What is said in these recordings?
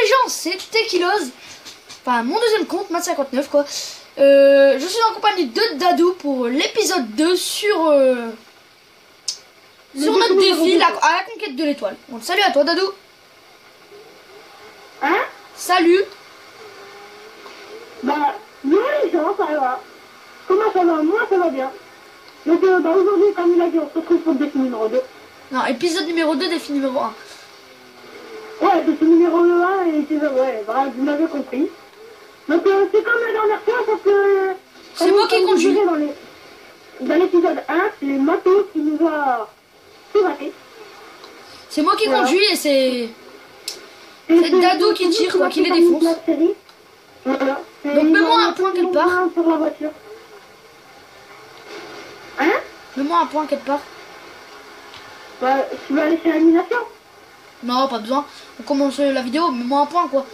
gens, c'est Tekilos. Enfin, mon deuxième compte, Mat59 quoi. Je suis en compagnie de Dadou pour l'épisode 2 sur notre défi à la conquête de l'étoile. Donc salut à toi Dadou. Hein? Salut. Bah, non les gens, ça va. Comment ça va? Moi ça va bien. Donc bah, aujourd'hui, comme il a dit, on se retrouve pour le défi numéro 2. Non, épisode numéro 2, défi numéro 1. Ouais, défi numéro 1 et ouais, voilà, vous m'avez compris. Donc c'est comme la dernière fois, sauf que... C'est moi qui conduis. Dans l'épisode 1, c'est Mato qui nous a piraté. C'est moi qui conduis et c'est Dadou qui tire, quoi, qui les défonce. Voilà. Donc mets-moi un point quelque part. Sur la voiture. Hein? Mets-moi un point quelque part. Bah, tu vas aller chez l'animation? Non, pas besoin. On commence la vidéo, mets-moi un point quoi.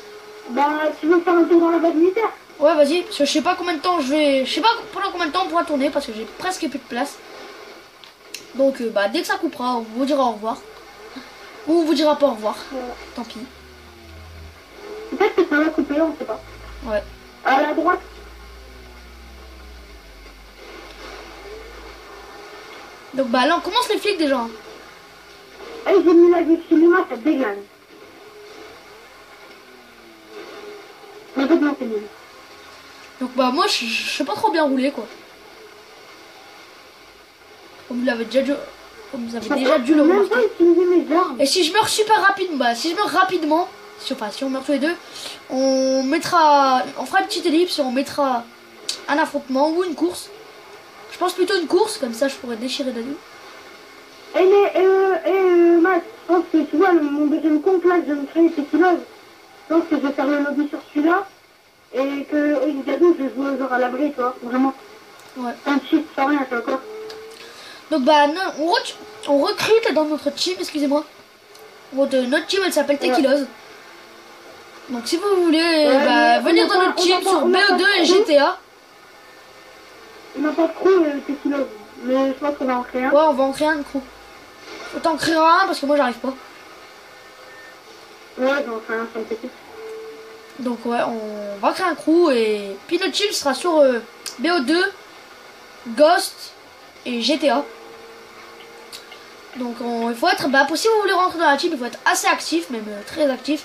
Bah, tu veux faire un tour dans la base militaire? Ouais, vas-y, parce que je sais pas combien de temps je sais pas pendant combien de temps on pourra tourner parce que j'ai presque plus de place. Donc bah dès que ça coupera, on vous dira au revoir. Ou on vous dira pas au revoir. Voilà. Tant pis. Peut-être que ça va couper, on sait pas. Ouais. À la droite. Donc bah là on commence les flics déjà. Et j'ai mis la vue de cinéma, ça dégage. Mais non, c'est nul. Donc bah moi je sais pas trop bien rouler quoi. Comme vous l'avez déjà dû, le remarquer. Et si je meurs super rapidement, bah si je meurs rapidement, si on meurt tous les deux, on fera une petite ellipse et on mettra un affrontement ou une course. Je pense plutôt une course, comme ça je pourrais déchirer Dadou. Matt, je pense que tu vois, mon deuxième compte là, je vais me créer Tekilos. Je pense que je vais faire le lobby sur celui-là. Et que Dadou, je vais jouer genre à l'abri, tu vois, vraiment. Ouais. Un cheat, sans rien, tu vois. Donc bah non, on recrute dans notre team, excusez-moi. Notre team elle s'appelle Tekilos. Donc si vous voulez venir dans notre team sur BO2 et GTA. On n'a pas de crew Tekilos, mais je pense qu'on va en créer un. Ouais, on va en créer un crew. Autant en créer un parce que moi j'arrive pas. Ouais, j'en ferai un sur le petit. Donc ouais, on va créer un crew et puis notre team sera sur BO2, Ghost et GTA. Donc il faut être, si vous voulez rentrer dans la team, il faut être assez actif, même très actif.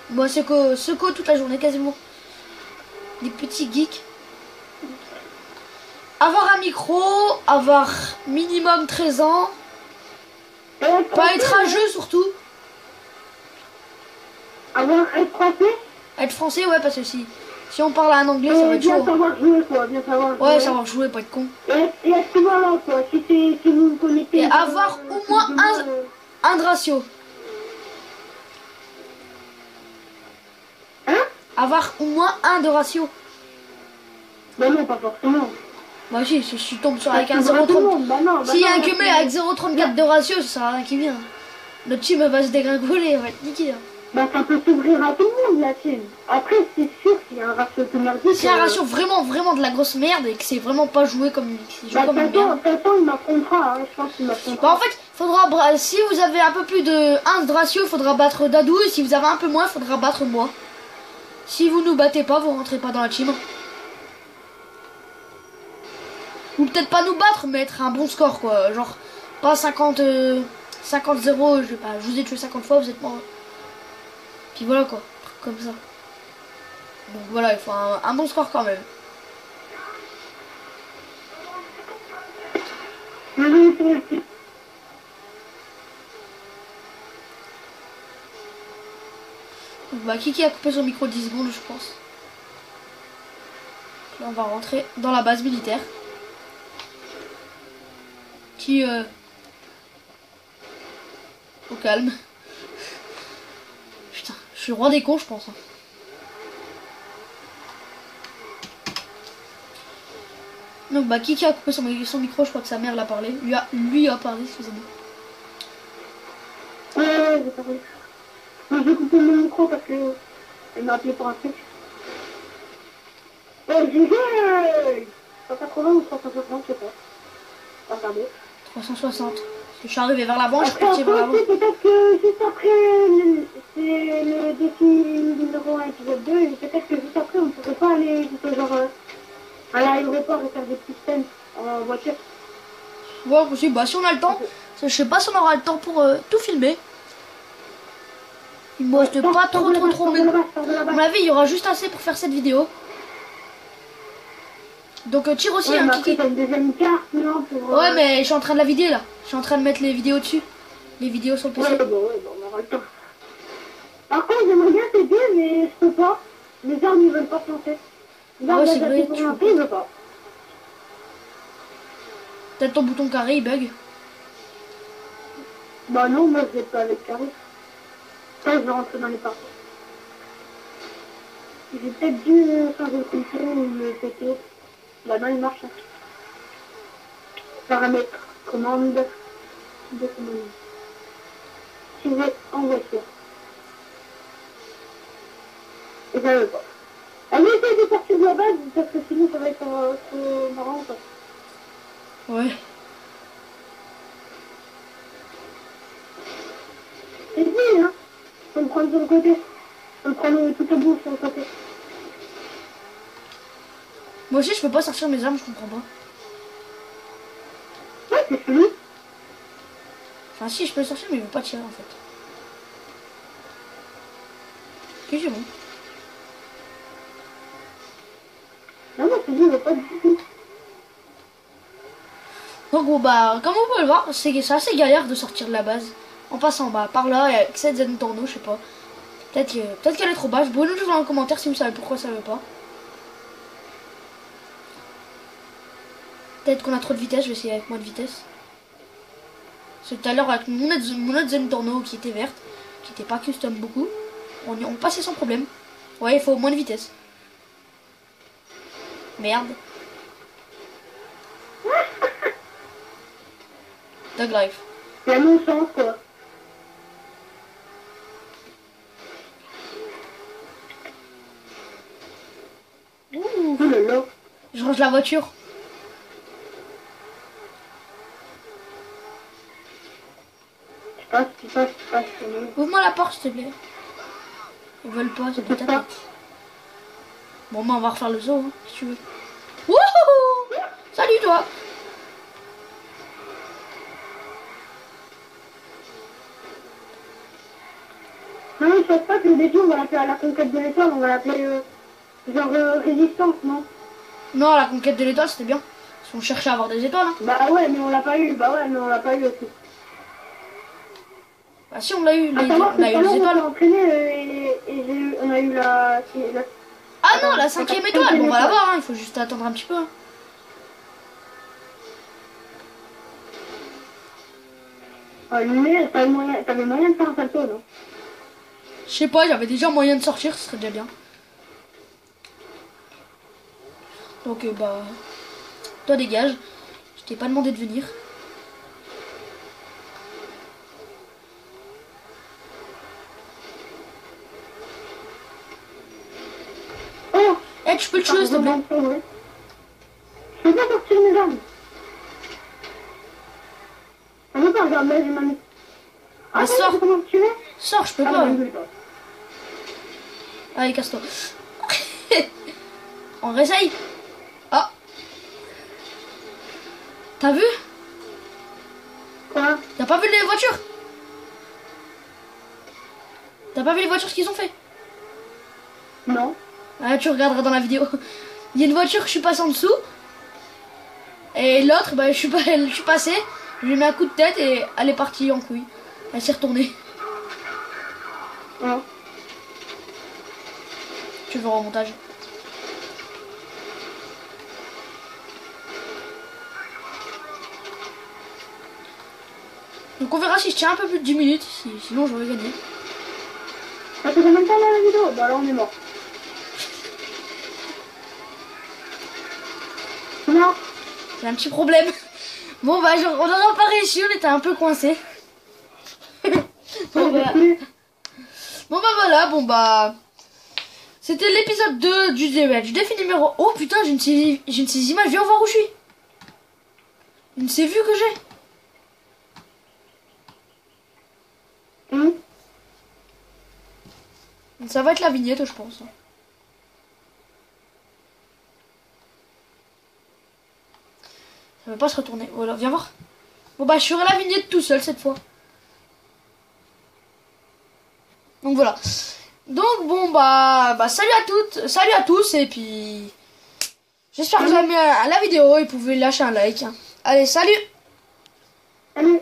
Moi c'est que toute la journée quasiment. Des petits geeks. Avoir un micro, avoir minimum 13 ans. Pas être rageux surtout. Être français? Être français, ouais, parce que si on parle un anglais, ça va être chaud. Bien savoir jouer, quoi, bien savoir jouer. Ouais, savoir jouer, pas être con. Et être malin, quoi, si vous me connectez. Et avoir au moins un de ratio. Hein? Avoir au moins un de ratio. Bah non, pas forcément. Bah si je tombe sur avec un 0,30. S'il y a un cumé avec 0,34 de ratio, ça sert à rien qui vient. Notre team va se dégringoler, elle va être niquée. Bah ça peut s'ouvrir à tout le monde la team. Après c'est sûr qu'il y a un ratio de merdique. S'il y a un ratio vraiment de la grosse merde et que c'est vraiment pas joué comme de toute façon il m'affrontera, hein. Je pense qu'il m'affrontera. Bah en fait, faudra si vous avez un peu plus de 1 de ratio, il faudra battre Dadou, et si vous avez un peu moins, il faudra battre moi. Si vous nous battez pas, vous rentrez pas dans la team. Ou peut-être pas nous battre, mais être un bon score quoi, genre pas 50-0, je vous ai tué 50 fois, vous êtes mort. Puis voilà quoi, comme ça. Donc voilà, il faut un bon score quand même. Donc bah Kiki a coupé son micro 10 secondes je pense. Là on va rentrer dans la base militaire. Qui au calme. Putain, je suis le roi des cons je pense. Donc bah Kiki a coupé son micro, je crois que sa mère l'a parlé. Lui a parlé, excusez-moi. Ouais, j'ai parlé. J'ai coupé mon micro parce que elle m'a appelé pour un truc. GG 180 ou 160, je sais pas. Pas regarder. 360. Je suis arrivé vers l'avant, je suis parti parti vers l'avant. Peut-être que juste après, c'est le défi numéro revoir l'épisode 2 et peut-être que juste après on pourrait pas aller juste genre à l'aéroport et faire des petites scènes en voiture. Ouais, possible. Bah, si on a le temps. Je sais pas si on aura le temps pour tout filmer. Il me reste pas trop. Mais à mon avis, il y aura juste assez pour faire cette vidéo. Donc tire aussi un Kiki. Une deuxième carte, non, pour, Ouais, mais je suis en train de la vider là. Je suis en train de mettre les vidéos dessus. Les vidéos sur le PC. Ouais, bah, on aura le temps. Par contre, j'aimerais bien t'aider, mais je peux pas. Les armes, ils veulent pas se lancer. Ah ouais, c'est vrai. Pour lancer, ils veulent pas. Peut-être ton bouton carré, il bug. Bah non, moi je vais pas avec carré. Ça, je vais rentrer dans les parties. J'ai peut-être dû changer le contrôle ou le péter. Bah non, il marche. Hein. Paramètres, commande, de commande. Si vous êtes en voiture. Et ça veut pas. Allez, essaye de sortir de la base, parce que sinon ça va être trop marrant. Quoi. Ouais. C'est dit, hein. Faut le prendre sur le côté. Faut le prendre tout au bout sur le côté. Moi aussi, je peux pas sortir mes armes, je comprends pas. Ouais, c'est fini. Enfin, si, je peux sortir, mais il veut pas tirer en fait. Ok, c'est bon. Non, mais c'est dit, il veut pas du tout. Donc, bon, bah, comme vous pouvez le voir, c'est assez galère de sortir de la base. En passant bah, par là, et avec cette Zen Torno, je sais pas. Peut-être qu'elle est trop basse. Vous pouvez nous dire dans les commentaires si vous savez pourquoi ça veut pas. Peut-être qu'on a trop de vitesse, je vais essayer avec moins de vitesse. C'est tout à l'heure avec mon autre Zen Torno qui était verte, qui était pas custom beaucoup. On passait sans problème. Ouais, il faut moins de vitesse. Merde. Dog Life. C'est à mon sens, quoi. Ouh. Oh là là. Je range la voiture. Je passe. Ouvre-moi la porte, s'il te plaît. Ils veulent pas, c'est de ta tête. Bon, bah, on va refaire le saut, hein, si tu veux. Wouhou! Salut, toi! Non, je pense pas que le défi, on va l'appeler à la conquête de l'étoile, on va l'appeler résistance, non? Non, la conquête de l'étoile, c'était bien. Parce qu'on cherchait à avoir des étoiles. Hein. Bah ouais, mais on l'a pas eu. Bah ouais, mais on l'a pas eu aussi. Bah si, on l'a eu, À savoir on a eu les on étoiles. s'est entraîné et on a eu la... Ah non, la 5e étoile, bon, on va l'avoir, hein. Il faut juste attendre un petit peu. Hein. Mais t'avais moyen de faire un salto, non? Je sais pas, j'avais déjà moyen de sortir, ce serait déjà bien. Donc bah... Toi dégage. Je t'ai pas demandé de venir. Oh! Eh, tu peux le tuer, s'il te plaît. Je peux pas sortir mes armes. Ça veut pas, regarde, là, j'ai ma... Ah, sors. Comment tuer? Sors, je peux Ah, pas. non, je vais pas. Allez, casse-toi. On réessaye. Ah. T'as vu? Quoi? T'as pas vu les voitures? T'as pas vu les voitures ce qu'ils ont fait? Non. Ah, tu regarderas dans la vidéo. Il y a une voiture que je suis passé en dessous. Et l'autre, bah, je suis passé. Je lui ai mis un coup de tête et elle est partie en couille. Elle s'est retournée. Ouais. Tu le verras au montage. Donc on verra si je tiens un peu plus de 10 minutes. Sinon j'aurais gagné. Ça fait combien de temps là, la vidéo? Bah là on est mort. Non. J'ai un petit problème. Bon bah on n'aura pas réussi, on était un peu coincés. Bon bah voilà, bon bah... C'était l'épisode 2 du défi numéro... Oh putain, j'ai une de ces images, viens voir où je suis. Une de ces vues que j'ai. Ça va être la vignette, je pense. Ça va pas se retourner. Voilà, viens voir. Bon bah je ferai la vignette tout seul cette fois. Donc voilà. Donc bon bah salut à toutes, salut à tous et puis j'espère que vous avez aimé la vidéo et vous pouvez lâcher un like. Allez, salut. Salut.